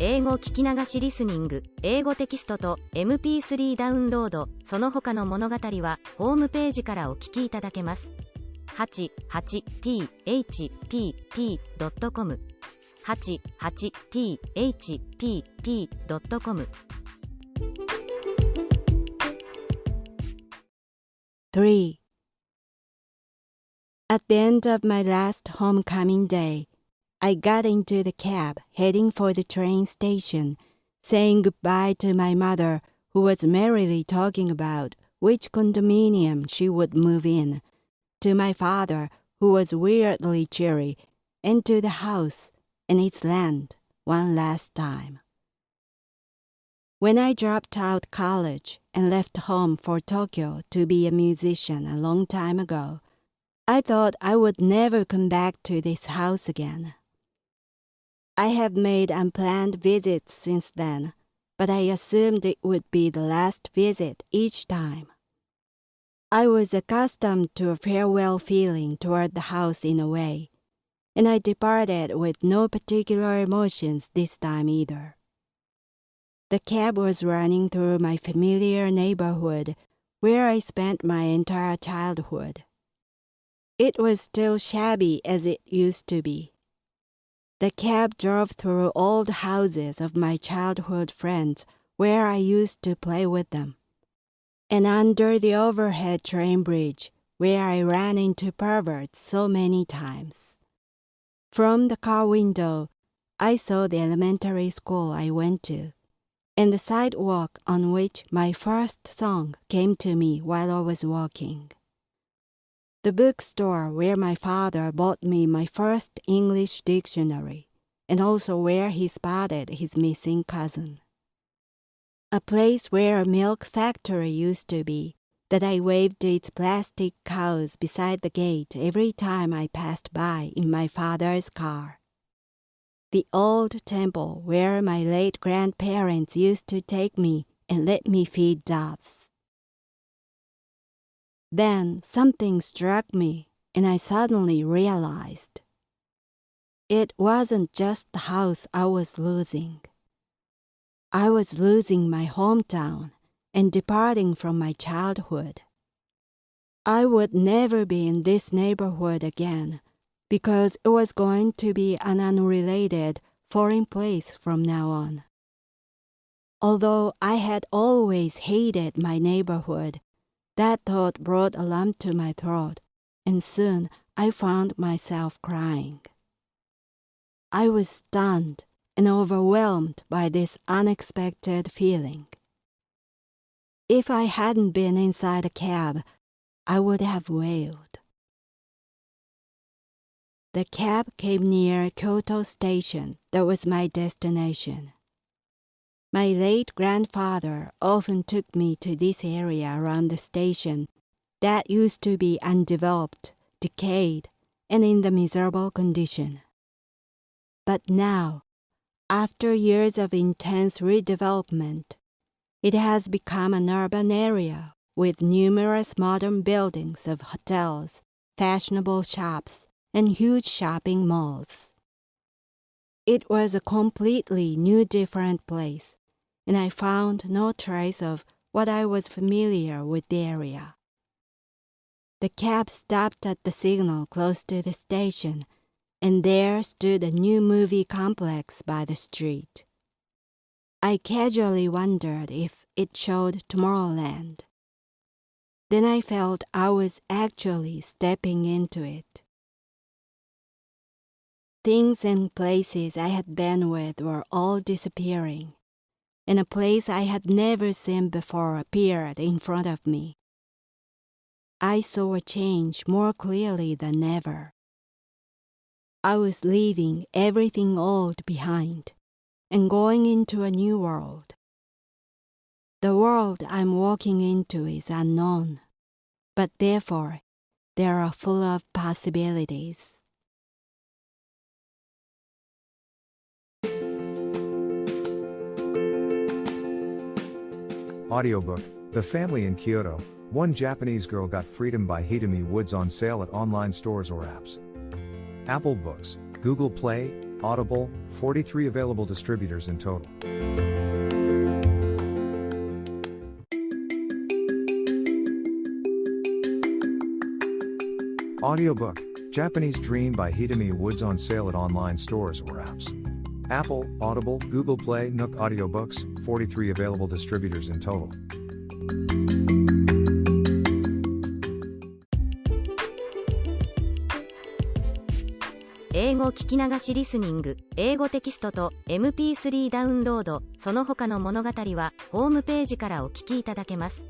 英語聞き流しリスニング、英語テキストと MP3 ダウンロード、その他の物語はホームページからお聞きいただけます。88thpp.com 88thpp.com 3. At the end of my last homecoming day, I got into the cab heading for the train station, saying goodbye to my mother, who was merrily talking about which condominium she would move in, to my father, who was weirdly cheery, and to the house and its land one last time. When I dropped out college and left home for Tokyo to be a musician a long time ago, I thought I would never come back to this house again. I have made unplanned visits since then, but I assumed it would be the last visit each time. I was accustomed to a farewell feeling toward the house in a way, and I departed with no particular emotions this time either. The cab was running through my familiar neighborhood where I spent my entire childhood. It was still shabby as it used to be. The cab drove through old houses of my childhood friends where I used to play with them, and under the overhead train bridge where I ran into perverts so many times. From the car window, I saw the elementary school I went to, and the sidewalk on which my first song came to me while I was walking. The bookstore where my father bought me my first English dictionary, and also where he spotted his missing cousin. A place where a milk factory used to be, that I waved its plastic cows beside the gate every time I passed by in my father's car. The old temple where my late grandparents used to take me and let me feed doves. Then something struck me, and I suddenly realized. It wasn't just the house I was losing. I was losing my hometown and departing from my childhood. I would never be in this neighborhood again because it was going to be an unrelated foreign place from now on. Although I had always hated my neighborhood, that thought brought a lump to my throat, and soon I found myself crying. I was stunned and overwhelmed by this unexpected feeling. If I hadn't been inside a cab, I would have wailed. The cab came near Kyoto Station. That was my destination. My late grandfather often took me to this area around the station that used to be undeveloped, decayed, and in the miserable condition. But now, after years of intense redevelopment, it has become an urban area with numerous modern buildings of hotels, fashionable shops, and huge shopping malls. It was a completely new, different place, and I found no trace of what I was familiar with the area. The cab stopped at the signal close to the station, and there stood a new movie complex by the street. I casually wondered if it showed Tomorrowland. Then I felt I was actually stepping into it. Things and places I had been with were all disappearing, and a place I had never seen before appeared in front of me. I saw a change more clearly than ever. I was leaving everything old behind and going into a new world. The world I'm walking into is unknown, but therefore they are full of possibilities. Audiobook, The Family in Kyoto, One Japanese Girl Got Freedom by Hidemi Woods on sale at online stores or apps. Apple Books, Google Play, Audible, 43 available distributors in total. Audiobook, Japanese Dream by Hidemi Woods on sale at online stores or apps. Apple, Audible, Google Play, Nook Audiobooks, 43 available distributors in total. 英語聞き流しリスニング、英語テキストと MP3 ダウンロード、その他の物語はホームページからお聞きいただけます。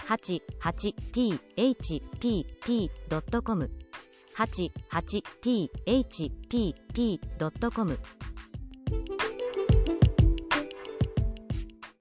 88thpp.com 88thpp.com